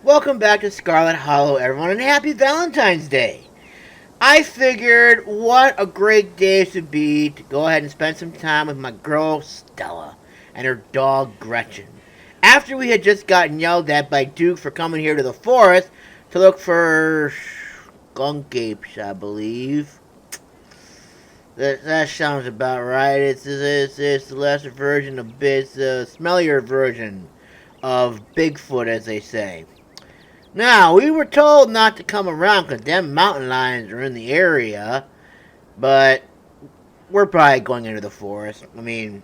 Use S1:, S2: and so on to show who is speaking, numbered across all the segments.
S1: Welcome back to Scarlet Hollow, everyone, and happy Valentine's Day! I figured what a great day it would be to go ahead and spend some time with my girl Stella and her dog Gretchen. After we had just gotten yelled at by Duke for coming here to the forest to look for skunk apes, I believe. That sounds about right. It's the lesser version of it's the smellier version of Bigfoot, as they say. Now, we were told not to come around because them mountain lions are in the area, but we're probably going into the forest. I mean,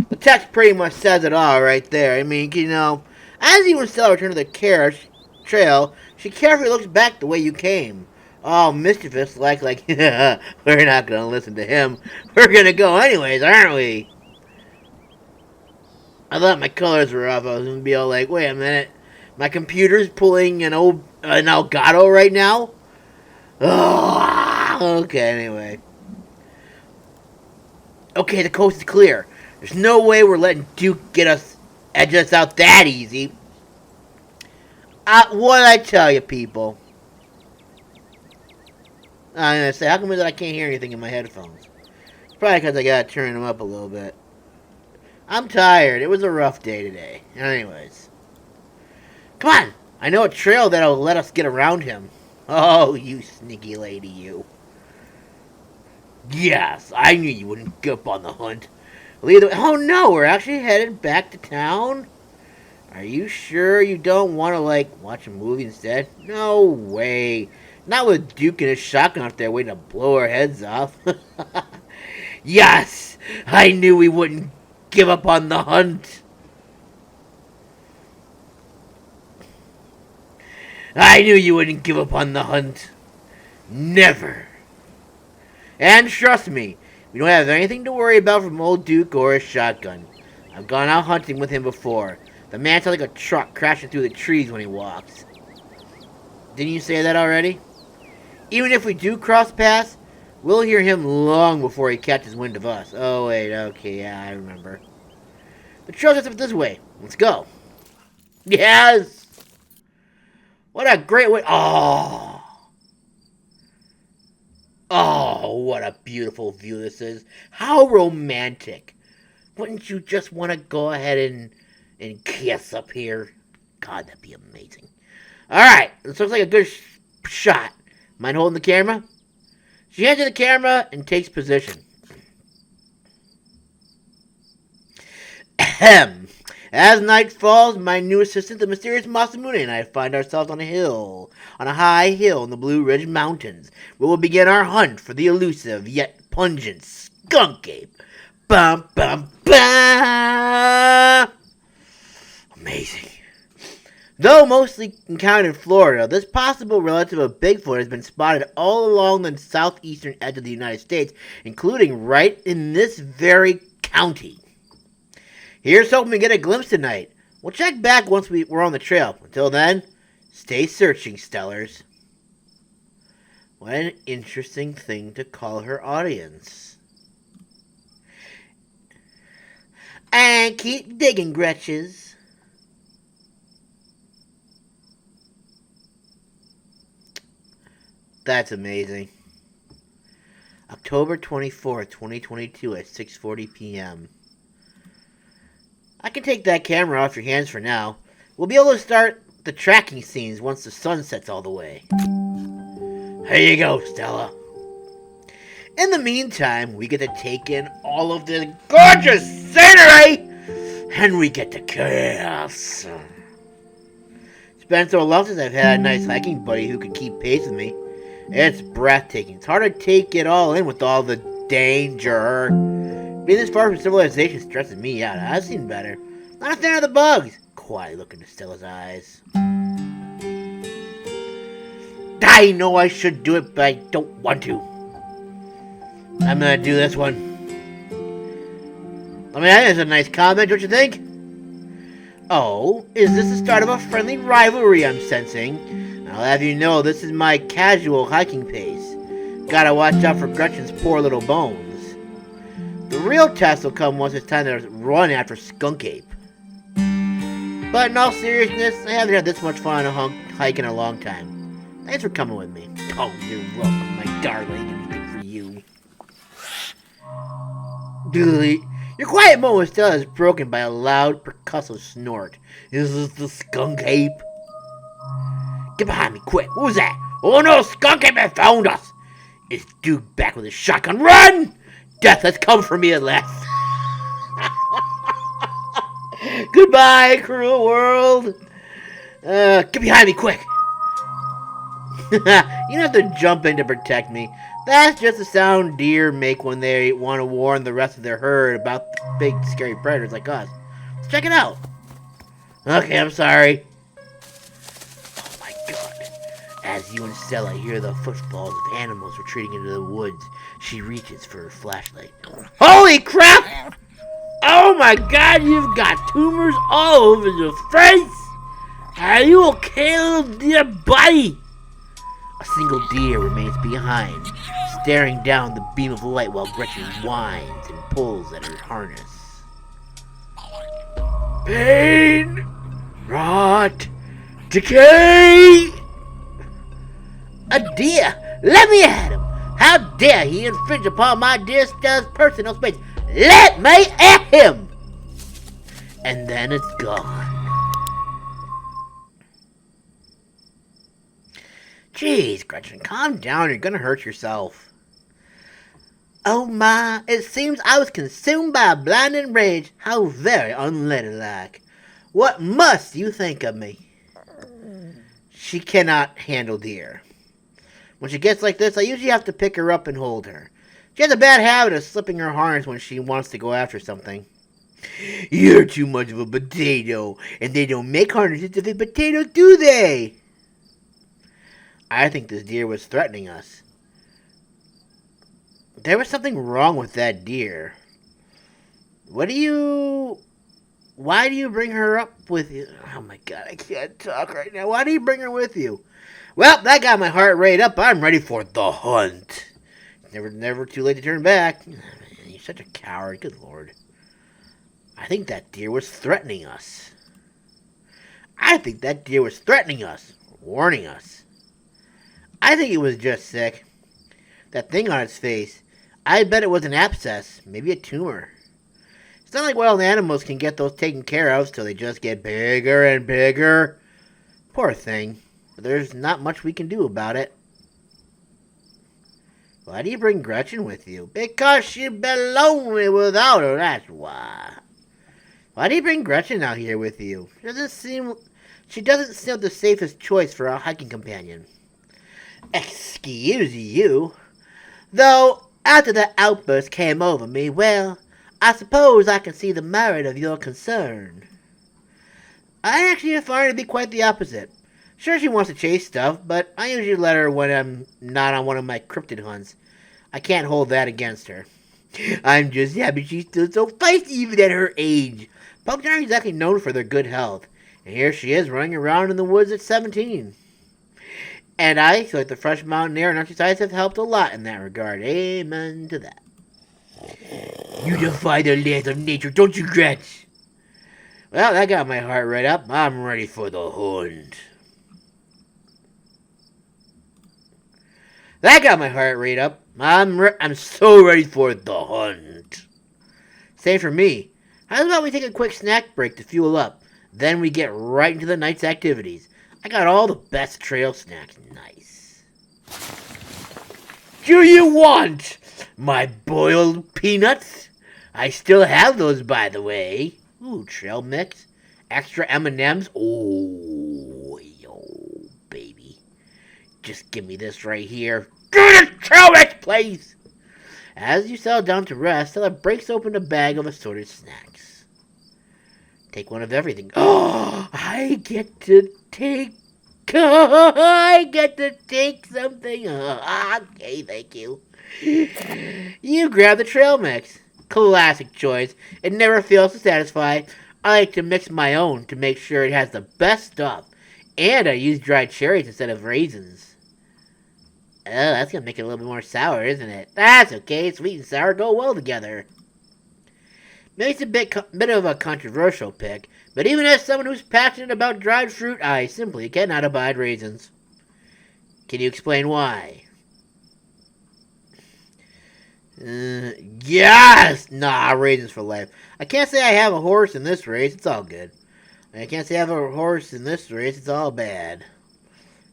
S1: the text pretty much says it all right there. I mean, as you and Stella return to the trail, she carefully looks back the way you came. All mischievous, like, we're not going to listen to him. We're going to go anyways, aren't we? I thought my colors were off. I was going to be all like, wait a minute. My computer's pulling an Elgato right now? Oh, okay, anyway. Okay, the coast is clear. There's no way we're letting Duke edge us out that easy. What'd I tell you, people? I'm going to say, how come that I can't hear anything in my headphones? It's probably because I got to turn them up a little bit. I'm tired. It was a rough day today. Anyways. Come on! I know a trail that'll let us get around him. Oh, you sneaky lady, you. Yes, I knew you wouldn't give up on the hunt. Oh no, we're actually headed back to town? Are you sure you don't want to, watch a movie instead? No way. Not with Duke and his shotgun up there waiting to blow our heads off. Yes! I knew we wouldn't give up on the hunt. I knew you wouldn't give up on the hunt. Never. And trust me, we don't have anything to worry about from old Duke or his shotgun. I've gone out hunting with him before. The man sounds like a truck crashing through the trees when he walks. Didn't you say that already? Even if we do cross paths, we'll hear him long before he catches wind of us. Oh, wait, okay, yeah, I remember. The trail just up this way. Let's go. Yes! What a great way. Oh, what a beautiful view this is. How romantic. Wouldn't you just want to go ahead and kiss up here? God, that'd be amazing. Alright, this looks like a good shot. Mind holding the camera? She hands you the camera and takes position. Ahem. As night falls, my new assistant, the mysterious Masamune, and I find ourselves on a high hill in the Blue Ridge Mountains, where we'll begin our hunt for the elusive yet pungent Skunk Ape. Bum, bum, bum! Amazing. Though mostly encountered in Florida, this possible relative of Bigfoot has been spotted all along the southeastern edge of the United States, including right in this very county. Here's hoping we get a glimpse tonight. We'll check back once we're on the trail. Until then, stay searching, Stellars. What an interesting thing to call her audience. And keep digging, Gretches. That's amazing. October 24th, 2022 at 6:40 p.m. I can take that camera off your hands for now. We'll be able to start the tracking scenes once the sun sets all the way. Here you go, Stella. In the meantime, we get to take in all of this gorgeous scenery, and we get to kiss. It's been so long since I've had a nice hiking buddy who can keep pace with me. It's breathtaking. It's hard to take it all in with all the danger. Being this far from civilization stresses me out. I've seen better. Not a fan of the bugs. Quietly look into Stella's eyes. I know I should do it, but I don't want to. I'm gonna do this one. I mean, that is a nice comment, don't you think? Oh, is this the start of a friendly rivalry I'm sensing? I'll have you know this is my casual hiking pace. Gotta watch out for Gretchen's poor little bones. The real test will come once it's time to run after Skunk Ape. But in all seriousness, I haven't had this much fun on a hike in a long time. Thanks for coming with me. Oh, you're welcome, my darling. Anything for you. Delete. Your quiet moment still is broken by a loud, percussive snort. Is this the Skunk Ape? Get behind me, quick. What was that? Oh no, Skunk Ape has found us. It's Duke back with his shotgun. Run! Death has come for me at last. Goodbye, cruel world. Get behind me, quick. You don't have to jump in to protect me. That's just the sound deer make when they want to warn the rest of their herd about big, scary predators like us. Let's check it out. Okay, I'm sorry. Oh my god. As you and Stella hear the footfalls of animals retreating into the woods, she reaches for her flashlight. Holy crap! Oh my god, you've got tumors all over your face! Are you okay, little dear buddy? A single deer remains behind, staring down the beam of light while Gretchen whines and pulls at her harness. Pain! Rot! Decay! A deer! Let me at him! How dare he infringe upon my dear Stella's personal space? Let me at him! And then it's gone. Jeez, Gretchen, calm down. You're gonna hurt yourself. Oh my, it seems I was consumed by a blinding rage. How very unladylike. What must you think of me? She cannot handle deer. When she gets like this, I usually have to pick her up and hold her. She has a bad habit of slipping her harness when she wants to go after something. You're too much of a potato, and they don't make harnesses of a potato, do they? I think this deer was threatening us. There was something wrong with that deer. Why do you bring her up with you? Oh my god, I can't talk right now. Why do you bring her with you? Well, that got my heart rate up. I'm ready for the hunt. Never too late to turn back. You're such a coward. Good lord. I think that deer was threatening us. Warning us. I think it was just sick. That thing on its face, I bet it was an abscess, maybe a tumor. It's not like wild animals can get those taken care of till they just get bigger and bigger. Poor thing. But there's not much we can do about it. Why do you bring Gretchen with you? Because she'd be lonely without her, that's why. Why do you bring Gretchen out here with you? She doesn't seem the safest choice for a hiking companion. Excuse you. Though, after that outburst came over me, well, I suppose I can see the merit of your concern. I actually find her to be quite the opposite. Sure, she wants to chase stuff, but I usually let her when I'm not on one of my cryptid hunts. I can't hold that against her. I'm just happy she's still so feisty even at her age. Pugs aren't exactly known for their good health. And here she is running around in the woods at 17. And I feel like the fresh mountain air and exercise have helped a lot in that regard. Amen to that. You defy the laws of nature, don't you, Gretch? Well, that got my heart right up. I'm ready for the hunt. That got my heart rate up. I'm so ready for the hunt. Same for me. How about we take a quick snack break to fuel up? Then we get right into the night's activities. I got all the best trail snacks. Nice. Do you want my boiled peanuts? I still have those, by the way. Ooh, trail mix. Extra M&Ms. Oh, yo, baby. Just give me this right here. Give me the trail mix, please. As you settle down to rest, Stella breaks open a bag of assorted snacks. Take one of everything. Oh, I get to take something. Okay, thank you. You grab the trail mix. Classic choice. It never fails to satisfy. I like to mix my own to make sure it has the best stuff. And I use dried cherries instead of raisins. Oh, that's going to make it a little bit more sour, isn't it? That's okay. Sweet and sour go well together. Maybe it's a bit of a controversial pick, But even as someone who's passionate about dried fruit, I simply cannot abide raisins. Can you explain why? Yes! Nah, raisins for life. I can't say I have a horse in this race. It's all good. I can't say I have a horse in this race. It's all bad.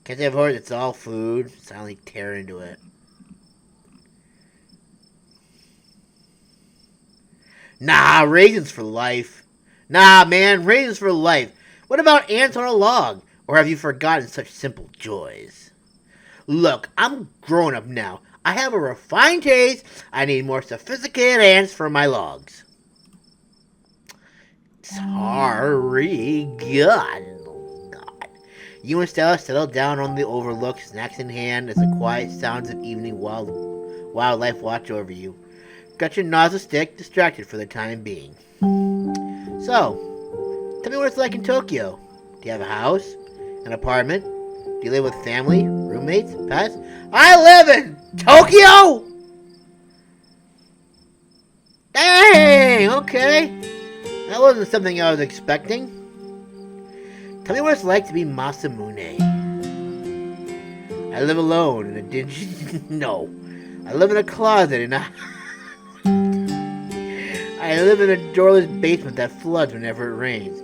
S1: Can't say I have a horse. It's all food. Silently tear into it. Nah, raisins for life. Nah, man, raisins for life. What about ants on a log? Or have you forgotten such simple joys? Look, I'm grown up now. I have a refined taste. I need more sophisticated ants for my logs. Sorry, God. You and Stella settle down on the overlook, snacks in hand, as the quiet sounds of evening wildlife watch over you. Gretchen gnaws a stick, distracted for the time being. So, tell me what it's like in Tokyo. Do you have a house? An apartment? Do you live with family? Roommates? Pets? I live in Tokyo! Dang! Okay. That wasn't something I was expecting. Tell me what it's like to be Masamune. I live alone in a dingy... No. I live in a closet in a... I live in a doorless basement that floods whenever it rains.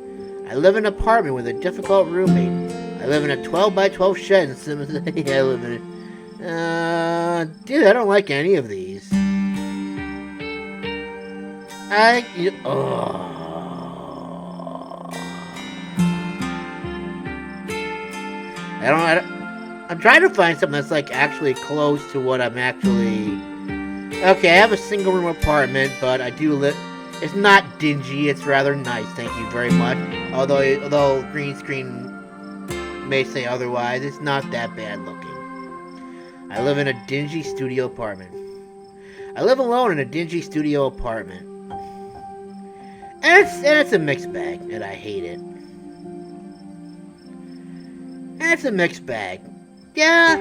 S1: I live in an apartment with a difficult roommate. I live in a 12 by 12 shed in Simmons. I live in it. Dude, I don't like any of these. I'm trying to find something that's like actually close to what I'm actually. Okay, I have a single room apartment, but I do live. It's not dingy. It's rather nice. Thank you very much. Although green screen may say otherwise, it's not that bad looking. I live in a dingy studio apartment. I live alone in a dingy studio apartment. And it's a mixed bag, and I hate it. And it's a mixed bag. Yeah.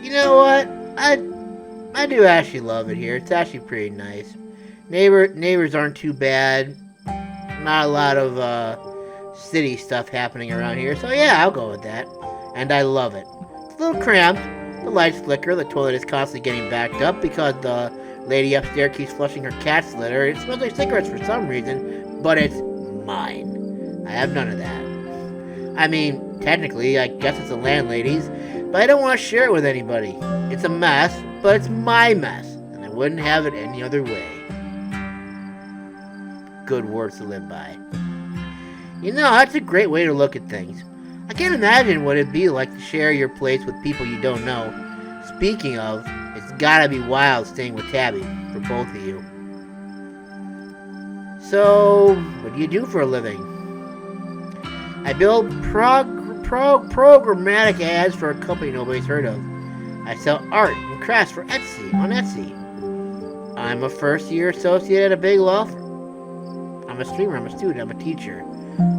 S1: You know what? I do actually love it here. It's actually pretty nice. Neighbors aren't too bad. Not a lot of city stuff happening around here. So yeah, I'll go with that. And I love it. It's a little cramped. The lights flicker. The toilet is constantly getting backed up because the lady upstairs keeps flushing her cat's litter. It smells like cigarettes for some reason, but it's mine. I have none of that. I mean, technically, I guess it's the landlady's, but I don't want to share it with anybody. It's a mess, but it's my mess, and I wouldn't have it any other way. Good words to live by. You know, that's a great way to look at things. I can't imagine what it'd be like to share your place with people you don't know. Speaking of, it's gotta be wild staying with Tabby, for both of you. So, what do you do for a living? I build programmatic ads for a company nobody's heard of. I sell art and crafts for Etsy, on Etsy. I'm a first-year associate at a big law firm. I'm a streamer, I'm a student, I'm a teacher.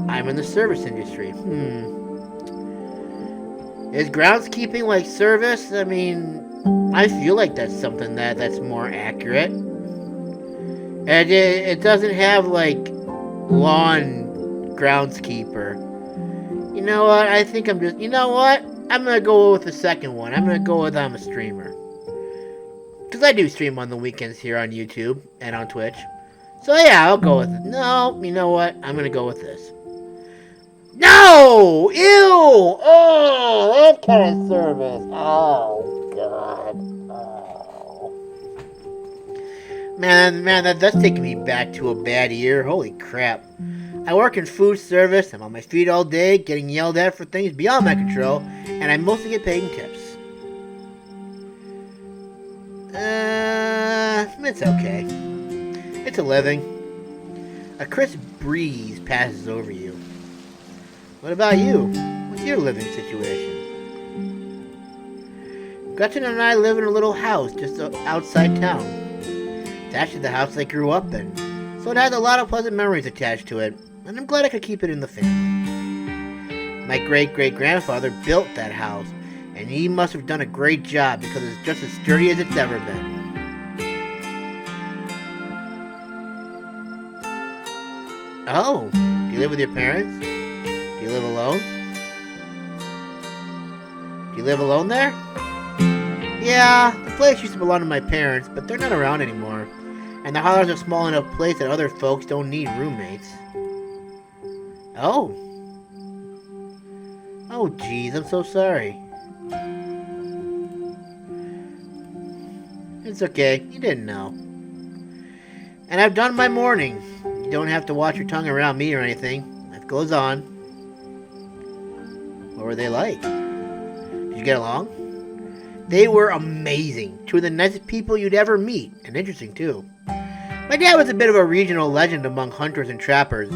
S1: I'm in the service industry. Is groundskeeping like service? I mean, I feel like that's something that's more accurate. And it doesn't have like lawn groundskeeper. You know what? I think I'm just. You know what? I'm gonna go with the second one. I'm gonna go with I'm a streamer. Because I do stream on the weekends here on YouTube and on Twitch. So yeah, I'll go with it. No, you know what? I'm gonna go with this. No! Ew! Oh, that kind of service. Oh, God. Oh. Man, that's taking me back to a bad year. Holy crap. I work in food service. I'm on my feet all day, getting yelled at for things beyond my control, and I mostly get paid in tips. It's okay. It's a living. A crisp breeze passes over you. What about you? What's your living situation? Gretchen and I live in a little house just outside town. It's actually the house I grew up in, so it has a lot of pleasant memories attached to it, and I'm glad I could keep it in the family. My great-great-grandfather built that house, and he must have done a great job because it's just as sturdy as it's ever been. Oh, do you live with your parents? Do you live alone? Do you live alone there? Yeah, the place used to belong to my parents, but they're not around anymore. And the holler's a small enough place that other folks don't need roommates. Oh. Oh, geez, I'm so sorry. It's okay, you didn't know. And I've done my morning. You don't have to watch your tongue around me or anything. Life goes on. What were they like? Did you get along? They were amazing. Two of the nicest people you'd ever meet. And interesting, too. My dad was a bit of a regional legend among hunters and trappers.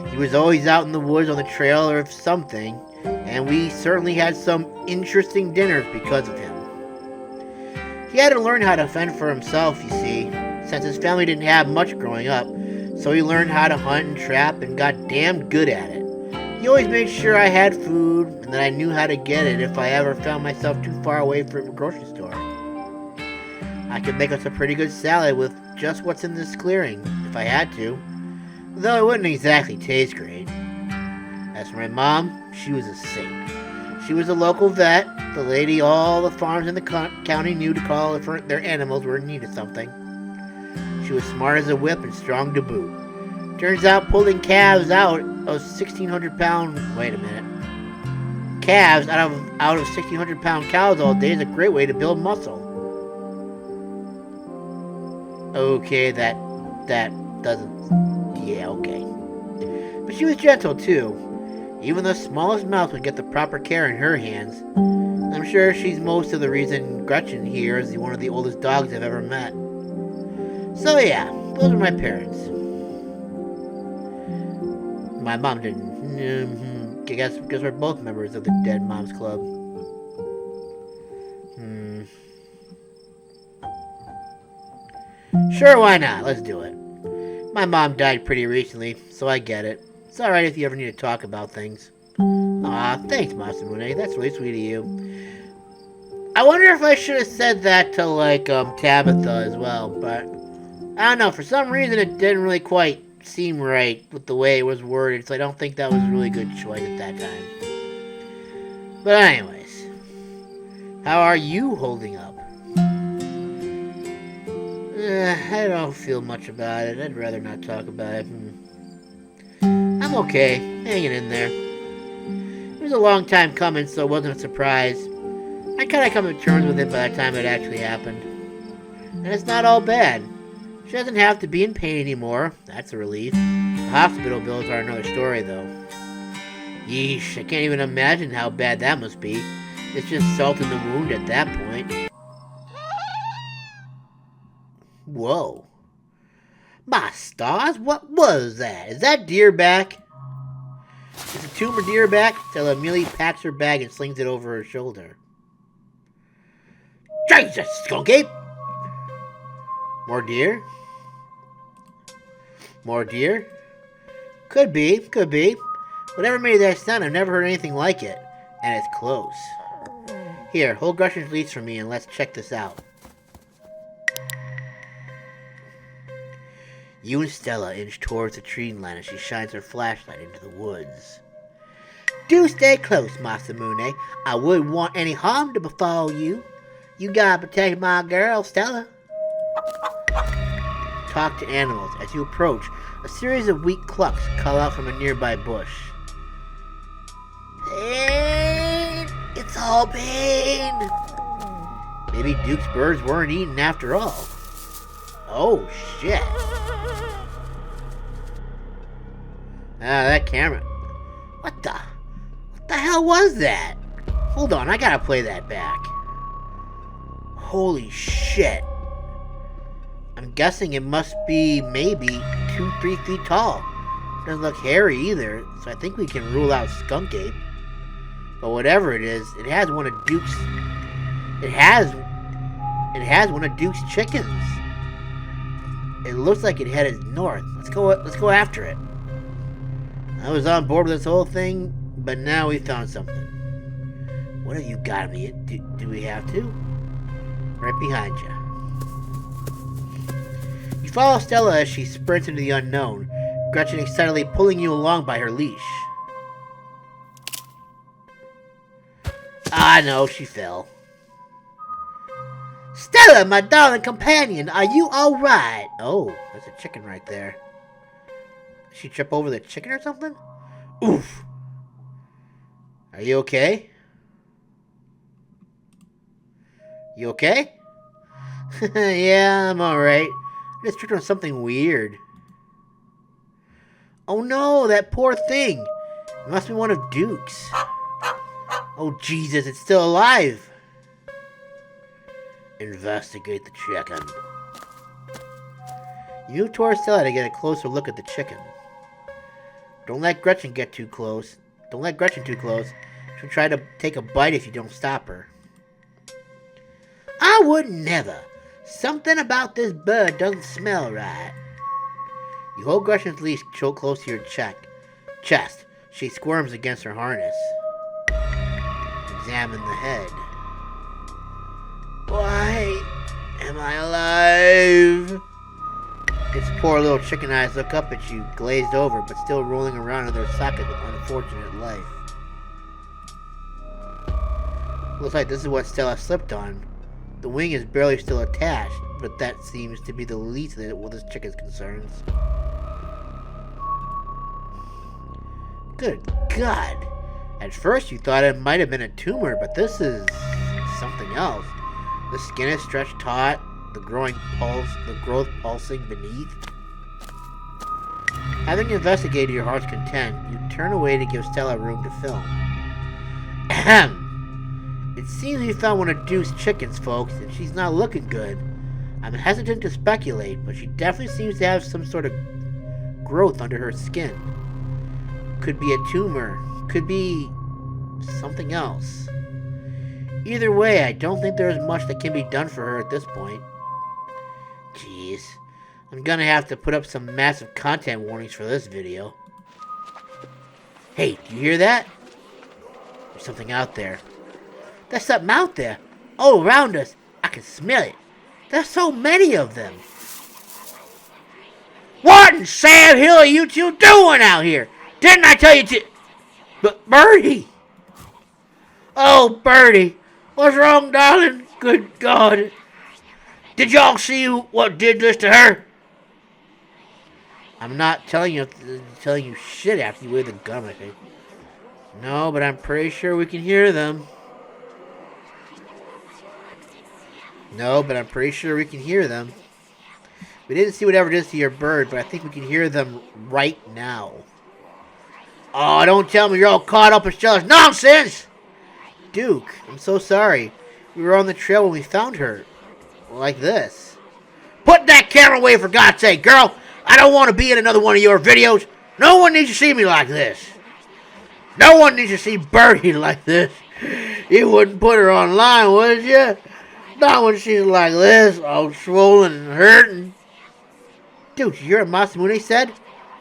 S1: He was always out in the woods on the trail or something. And we certainly had some interesting dinners because of him. He had to learn how to fend for himself, you see, since his family didn't have much growing up. So he learned how to hunt and trap and got damn good at it. He always made sure I had food and that I knew how to get it if I ever found myself too far away from a grocery store. I could make us a pretty good salad with just what's in this clearing, if I had to, though it wouldn't exactly taste great. As for my mom, she was a saint. She was a local vet, the lady all the farms in the county knew to call if their animals were in need of something. She was smart as a whip and strong to boot. Turns out pulling calves out of 1,600-pound... Wait a minute. Calves out of 1,600-pound cows all day is a great way to build muscle. Okay, that doesn't... Yeah, okay. But she was gentle, too. Even the smallest mouse would get the proper care in her hands. I'm sure she's most of the reason Gretchen here is one of the oldest dogs I've ever met. So yeah, those are my parents. My mom didn't. I guess we're both members of the Dead Moms Club. Sure, why not? Let's do it. My mom died pretty recently, so I get it. It's alright if you ever need to talk about things. Aw, thanks, Masamune. That's really sweet of you. I wonder if I should have said that to, Tabitha as well, but I don't know. For some reason, it didn't really quite seem right with the way it was worded, so I don't think that was a really good choice at that time. But anyways, how are you holding up? I don't feel much about it. I'd rather not talk about it. I'm okay, hanging in there. It was a long time coming, so it wasn't a surprise. I kind of come to terms with it by the time it actually happened. And it's not all bad. She doesn't have to be in pain anymore. That's a relief. The hospital bills are another story, though. Yeesh, I can't even imagine how bad that must be. It's just salt in the wound at that point. Whoa. My stars, what was that? Is that deer back? Is the tumor deer back? Stella immediately packs her bag and slings it over her shoulder. Jesus, Skunk Ape! More deer? More deer? Could be. Whatever made that sound, I've never heard anything like it. And it's close. Here, hold Gretchen's leash for me and let's check this out. You and Stella inch towards the tree line as she shines her flashlight into the woods. Do stay close, Masamune. I wouldn't want any harm to befall you. You gotta protect my girl, Stella. Talk to animals. As you approach, a series of weak clucks call out from a nearby bush. Pain! It's all pain! Maybe Duke's birds weren't eaten after all. Oh, shit. That camera. What the hell was that? Hold on, I gotta play that back. Holy shit. I'm guessing it must be maybe 2-3 feet tall. Doesn't look hairy either, so I think we can rule out Skunk Ape. But whatever it is, it has one of Duke's... It has one of Duke's chickens. It looks like it headed north. Let's go after it. I was on board with this whole thing, but now we found something. What have you got me? Do we have to? Right behind you. You follow Stella as she sprints into the unknown. Gretchen excitedly pulling you along by her leash. Ah, no, she fell. Stella, my darling companion, are you alright? Oh, there's a chicken right there. Did she trip over the chicken or something? Oof. Are you okay? You okay? Yeah, I'm alright. I just tripped on something weird. Oh no, that poor thing. It must be one of Duke's. Oh Jesus, it's still alive. Investigate the chicken. You move towards Stella to get a closer look at the chicken. Don't let Gretchen get too close. Don't let Gretchen too close. She'll try to take a bite if you don't stop her. I would never. Something about this bird doesn't smell right. You hold Gretchen's leash close to your chest. She squirms against her harness. Examine the head. Why am I alive? Its poor little chicken eyes look up at you, glazed over, but still rolling around in their socket with unfortunate life. Looks like this is what Stella slipped on. The wing is barely still attached, but that seems to be the least of it with this chicken's concerns. Good God! At first you thought it might have been a tumor, but this is something else. The skin is stretched taut, the growth pulsing beneath. Having investigated your heart's content, you turn away to give Stella room to film. Ahem! It seems we found one of Duke's chickens, folks, and she's not looking good. I'm hesitant to speculate, but she definitely seems to have some sort of growth under her skin. Could be a tumor. Could be something else. Either way, I don't think there's much that can be done for her at this point. Jeez. I'm gonna have to put up some massive content warnings for this video. Hey, do you hear that? There's something out there. There's something out there. All around us. I can smell it. There's so many of them. What in Sam Hill are you two doing out here? Didn't I tell you to... But Birdie! Oh, Birdie. What's wrong, darling? Good God. Did y'all see what did this to her? I'm not telling you shit after you wave the gun at me. No, but I'm pretty sure we can hear them. No, but I'm pretty sure we can hear them. We didn't see whatever it is to your bird, but I think we can hear them right now. Oh, don't tell me you're all caught up in Stella's nonsense! Duke, I'm so sorry. We were on the trail when we found her. Like this. Put that camera away for God's sake, girl! I don't want to be in another one of your videos. No one needs to see me like this. No one needs to see Birdie like this. You wouldn't put her online, would you? Not when she's like this, all swollen and hurting. Dude, you hear what Masamune said?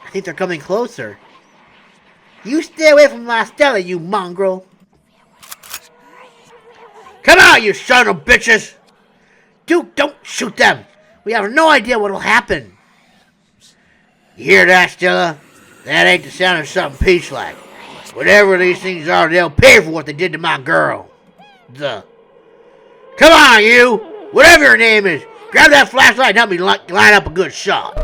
S1: I think they're coming closer. You stay away from my Stella, you mongrel. Come out, you son of bitches! Duke, don't shoot them. We have no idea what'll happen. You hear that, Stella? That ain't the sound of something peach-like. Whatever these things are, they'll pay for what they did to my girl. Duh. Come on, you! Whatever your name is, grab that flashlight and help me line up a good shot.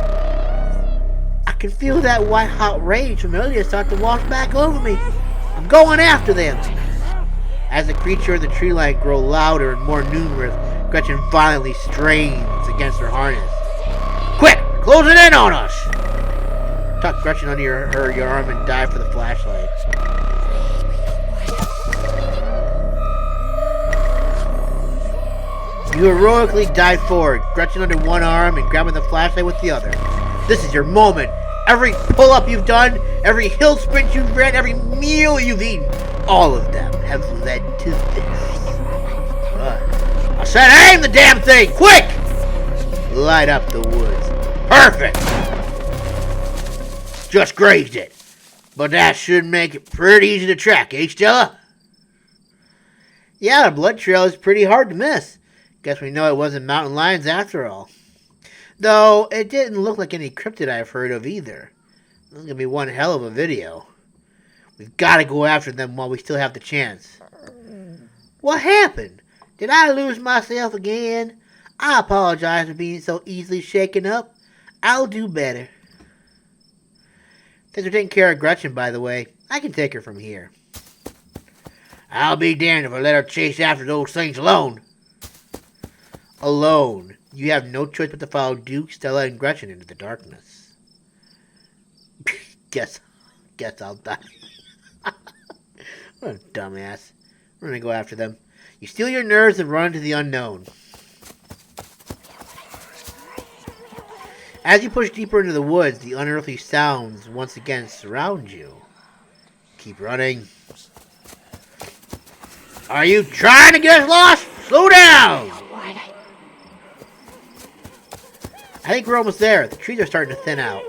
S1: I can feel that white-hot rage from earlier start to wash back over me. I'm going after them. As the creature in the tree line grow louder and more numerous, Gretchen violently strains against her harness. Quick! Closing in on us! Tuck Gretchen under your arm and dive for the flashlight. You heroically dive forward, Gretchen under one arm and grabbing the flashlight with the other. This is your moment. Every pull-up you've done, every hill sprint you've ran, every meal you've eaten, all of them have led to this. I said aim the damn thing! Quick! Light up the woods. Perfect! Just grazed it. But that should make it pretty easy to track, eh, Stella? Yeah, the blood trail is pretty hard to miss. Guess we know it wasn't mountain lions after all. Though, it didn't look like any cryptid I've heard of either. This is gonna be one hell of a video. We've got to go after them while we still have the chance. What happened? Did I lose myself again? I apologize for being so easily shaken up. I'll do better. Thanks for taking care of Gretchen, by the way. I can take her from here. I'll be damned if I let her chase after those things alone. Alone. You have no choice but to follow Duke, Stella, and Gretchen into the darkness. Guess I'll die. What a dumbass. We're gonna go after them. You steal your nerves and run into the unknown. As you push deeper into the woods, the unearthly sounds once again surround you. Keep running. Are you trying to get us lost? Slow down! I think we're almost there. The trees are starting to thin out.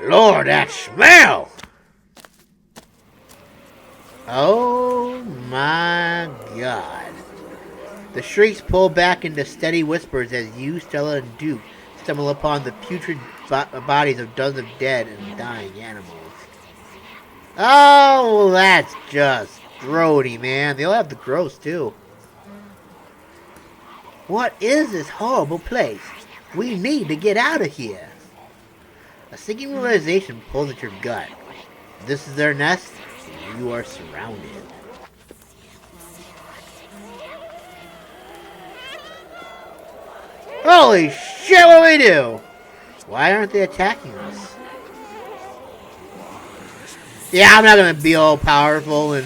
S1: Lord, that smell! Oh my God. The shrieks pull back into steady whispers as you, Stella, and Duke stumble upon the putrid bodies of dozens of dead and dying animals. Oh, that's just grody, man. They all have the gross, too. What is this horrible place? We need to get out of here. A sinking realization pulls at your gut. This is their nest, and you are surrounded. Holy shit, what do we do? Why aren't they attacking us? Yeah, I'm not gonna be all powerful and...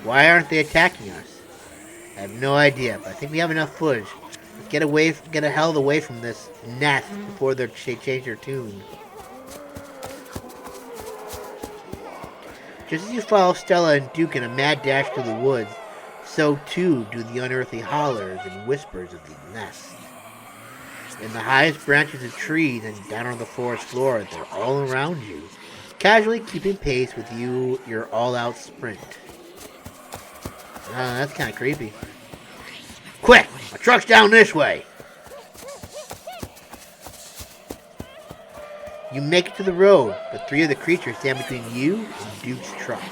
S1: Why aren't they attacking us? I have no idea, but I think we have enough footage. Let's get the hell away from this nest before they change their tune. Just as you follow Stella and Duke in a mad dash through the woods, so too do the unearthly hollers and whispers of the nest. In the highest branches of trees and down on the forest floor, they're all around you, casually keeping pace with your all-out sprint. That's kind of creepy. Quick! My truck's down this way! You make it to the road, but three of the creatures stand between you and Duke's truck.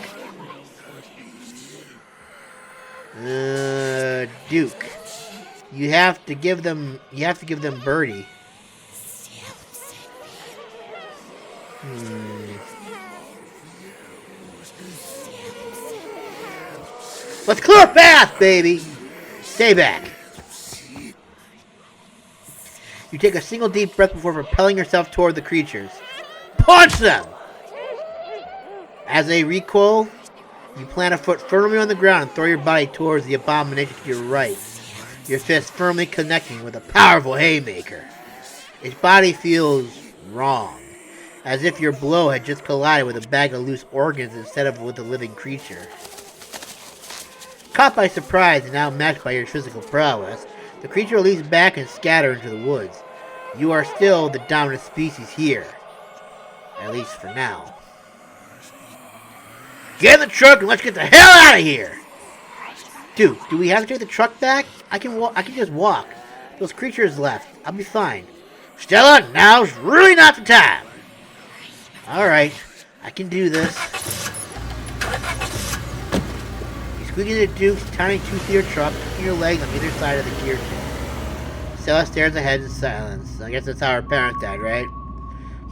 S1: Duke. You have to give them Birdie. Let's clear a path, baby! Stay back. You take a single deep breath before propelling yourself toward the creatures. Punch them! As they recoil, you plant a foot firmly on the ground and throw your body towards the abomination to your right, your fist firmly connecting with a powerful haymaker. Its body feels wrong, as if your blow had just collided with a bag of loose organs instead of with a living creature. Caught by surprise and outmatched by your physical prowess, the creature leaps back and scatters into the woods. You are still the dominant species here. At least for now. Get in the truck and let's get the hell out of here! Dude, do we have to take the truck back? I can just walk. Those creatures left. I'll be fine. Stella, now's really not the time! Alright, I can do this. You squeak into Duke's tiny two-seater truck, kicking your legs on either side of the gear shift. Stella stares ahead in silence. I guess that's how her parents died, right?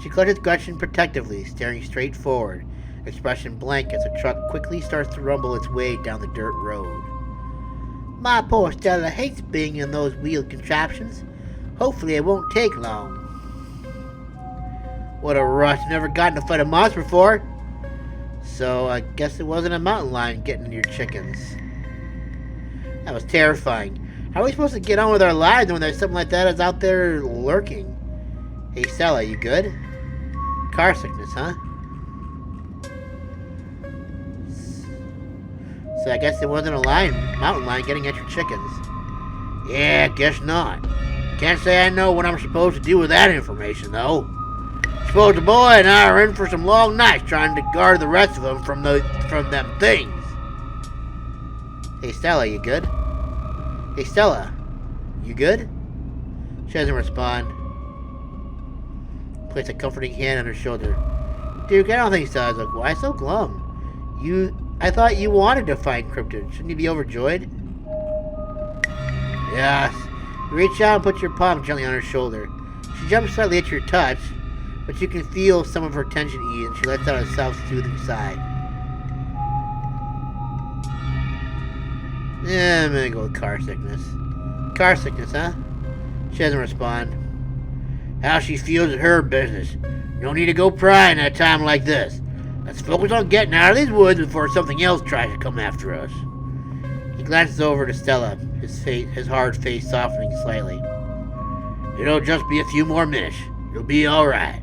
S1: She clutches Gretchen protectively, staring straight forward, expression blank as the truck quickly starts to rumble its way down the dirt road. My poor Stella hates being in those wheeled contraptions. Hopefully it won't take long. What a rush. Never gotten to fight a monster before. So I guess it wasn't a mountain lion getting your chickens. That was terrifying. How are we supposed to get on with our lives when there's something like that is out there lurking? Hey Stella, you good? Car sickness, huh? So I guess it wasn't a mountain lion getting at your chickens. Yeah, guess not. Can't say I know what I'm supposed to do with that information, though. Suppose the boy and I are in for some long nights trying to guard the rest of them from them things. Hey Stella, you good? Hey Stella, you good? She doesn't respond. Place a comforting hand on her shoulder. Duke, I don't think so. I was like, why so glum? I thought you wanted to find Cryptid. Shouldn't you be overjoyed? Yes. You reach out and put your palm gently on her shoulder. She jumps slightly at your touch, but you can feel some of her tension ease, and she lets out a self-soothing sigh. Yeah, I'm gonna go with car sickness. Car sickness, huh? She doesn't respond. How she feels is her business. You don't need to go prying at a time like this. Let's focus on getting out of these woods before something else tries to come after us. He glances over to Stella, his hard face softening slightly. It'll just be a few more minutes. You'll be alright.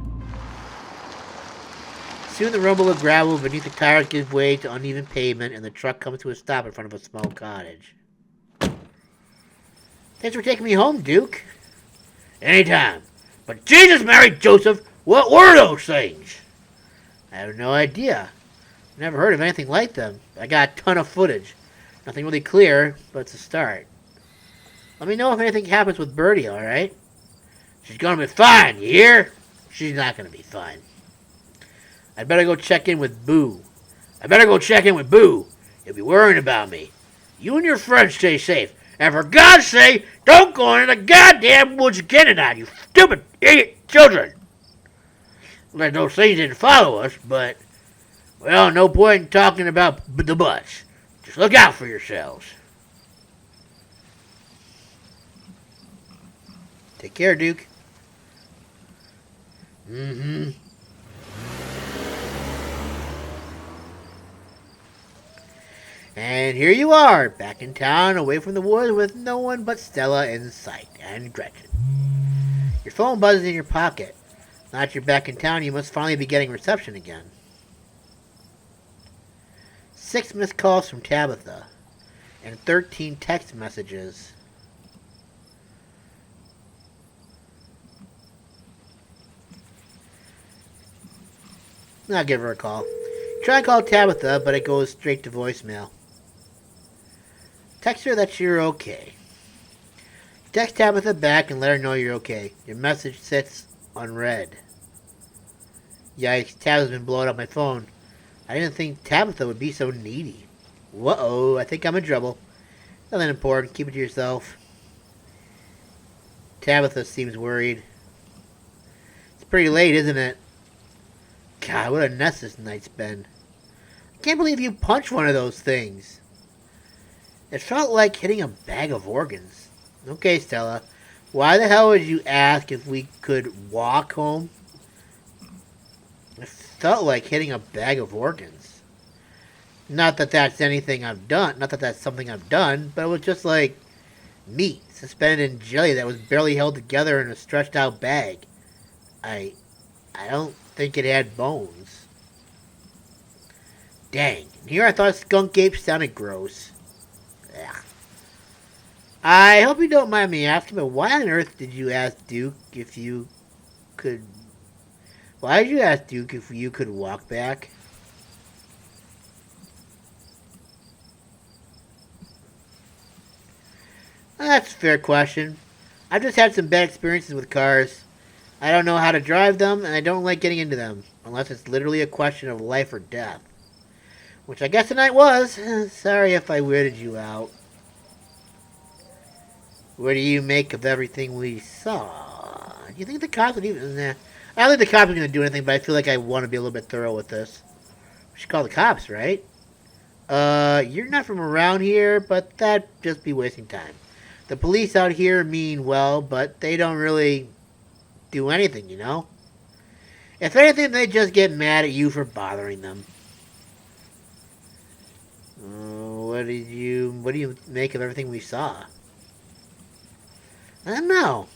S1: Soon the rumble of gravel beneath the tires gives way to uneven pavement, and the truck comes to a stop in front of a small cottage. Thanks for taking me home, Duke. Anytime. But Jesus, Mary, Joseph, what were those things? I have no idea. Never heard of anything like them. I got a ton of footage. Nothing really clear, but it's a start. Let me know if anything happens with Birdie, alright? She's gonna be fine, you hear? She's not gonna be fine. I'd better go check in with Boo. He'll be worrying about me. You and your friends stay safe. And for God's sake, don't go into the goddamn woods again tonight, you stupid idiot children. Like those things didn't follow us, but, well, no point in talking about the butts. Just look out for yourselves. Take care, Duke. Mm-hmm. And here you are, back in town, away from the woods, with no one but Stella in sight, and Gretchen. Your phone buzzes in your pocket. Now that you're back in town, you must finally be getting reception again. 6 missed calls from Tabitha, and 13 text messages. I'll give her a call. Try to call Tabitha, but it goes straight to voicemail. Text her that you're okay. Text Tabitha back and let her know you're okay. Your message sits unread. Yikes, Tabitha's been blowing up my phone. I didn't think Tabitha would be so needy. Whoa, I think I'm in trouble. Nothing important, keep it to yourself. Tabitha seems worried. It's pretty late, isn't it? God, what a mess this night's been. I can't believe you punched one of those things. It felt like hitting a bag of organs. Okay, Stella. Why the hell would you ask if we could walk home? It felt like hitting a bag of organs. Not that that's anything I've done. Not that that's something I've done. But it was just like meat suspended in jelly that was barely held together in a stretched out bag. I don't think it had bones. Dang. Here I thought Skunk Ape sounded gross. Ugh. I hope you don't mind me asking, but why on earth did you ask Duke if you could... Why did you ask Duke if you could walk back? That's a fair question. I've just had some bad experiences with cars. I don't know how to drive them, and I don't like getting into them, unless it's literally a question of life or death. Which I guess tonight was. Sorry if I weirded you out. What do you make of everything we saw? Do you think the cops would even... Nah. I don't think the cops are going to do anything, but I feel like I want to be a little bit thorough with this. We should call the cops, right? You're not from around here, but that'd just be wasting time. The police out here mean well, but they don't really do anything, you know? If anything, they just get mad at you for bothering them. What do you make of everything we saw? I don't know.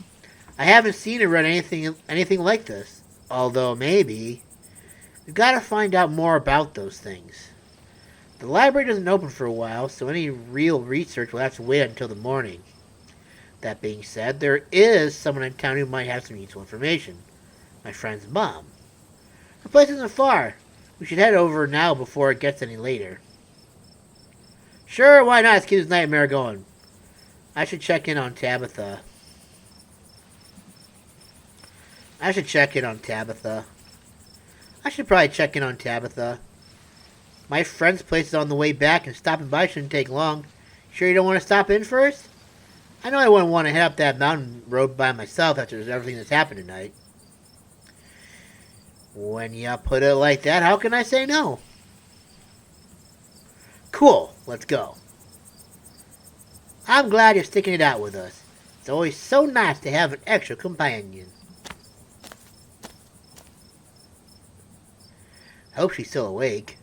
S1: I haven't seen or read anything like this. Although maybe we've got to find out more about those things. The library doesn't open for a while, so any real research will have to wait until the morning. That being said, there is someone in town who might have some useful information. My friend's mom. Her place isn't far. We should head over now before it gets any later. Sure, why not? Let's keep this nightmare going. I should check in on Tabitha. I should check in on Tabitha. I should probably check in on Tabitha. My friend's place is on the way back, and stopping by shouldn't take long. Sure you don't want to stop in first? I know I wouldn't want to head up that mountain road by myself after everything that's happened tonight. When you put it like that, how can I say no? Cool, let's go. I'm glad you're sticking it out with us. It's always so nice to have an extra companion. I hope she's still awake.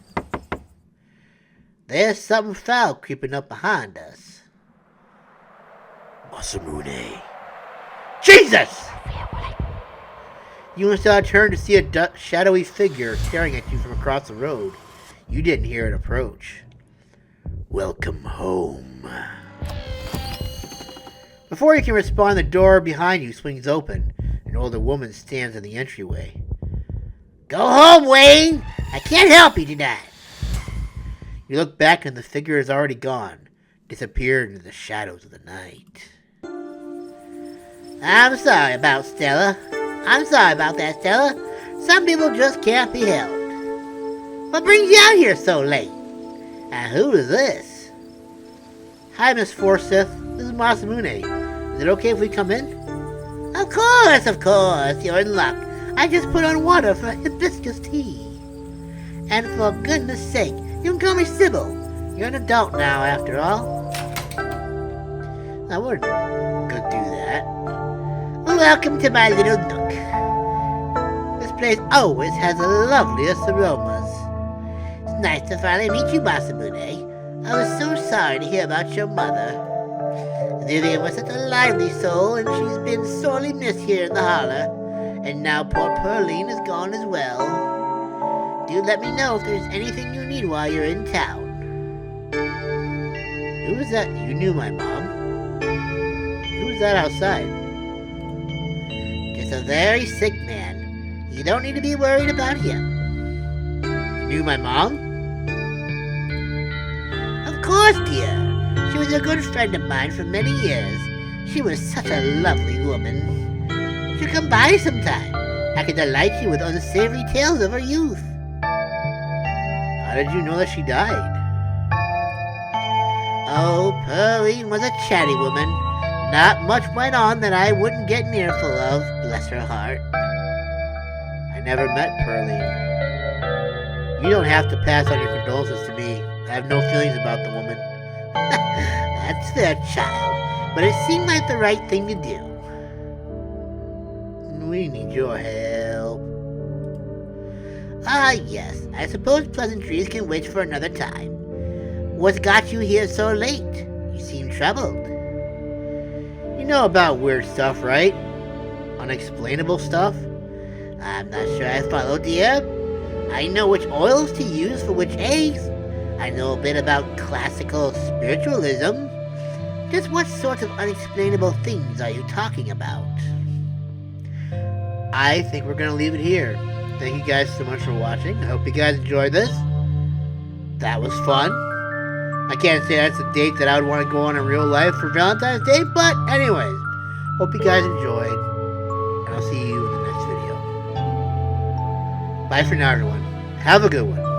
S1: There's something foul creeping up behind us. Masamune. Jesus! You instead turned to see a shadowy figure staring at you from across the road. You didn't hear it approach. Welcome home. Before you can respond, the door behind you swings open. An older woman stands in the entryway. Go home, Wayne! I can't help you tonight. You look back and the figure is already gone, disappeared into the shadows of the night. I'm sorry about Stella. I'm sorry about that, Stella. Some people just can't be helped. What brings you out here so late? And who is this? Hi, Miss Forsyth. This is Masamune. Is it okay if we come in? Of course. You're in luck. I just put on water for hibiscus tea. And for goodness sake, you can call me Sybil. You're an adult now, after all. I wouldn't go do that. Welcome to my little nook. This place always has the loveliest aromas. It's nice to finally meet you, Masamune. I was so sorry to hear about your mother. Vivian was such a lively soul, and she's been sorely missed here in the holler. And now poor Pearline is gone as well. Do let me know if there's anything you need while you're in town. Who was that? You knew my mom. Who was that outside? Just a very sick man. You don't need to be worried about him. You knew my mom? Of course, dear. She was a good friend of mine for many years. She was such a lovely woman. You should come by sometime. I can delight you with unsavory tales of her youth. How did you know that she died? Oh, Pearline was a chatty woman. Not much went on that I wouldn't get an earful of, bless her heart. I never met Pearline. You don't have to pass on your condolences to me. I have no feelings about the woman. That's fair, child, but it seemed like the right thing to do. We need your help. Ah, yes, I suppose pleasantries can wait for another time. What's got you here so late? You seem troubled. You know about weird stuff, right? Unexplainable stuff? I'm not sure I follow, dear. I know which oils to use for which eggs. I know a bit about classical spiritualism. Just what sort of unexplainable things are you talking about? I think we're going to leave it here. Thank you guys so much for watching. I hope you guys enjoyed this. That was fun. I can't say that's a date that I would want to go on in real life for Valentine's Day, but anyways, hope you guys enjoyed, and I'll see you in the next video. Bye for now, everyone. Have a good one.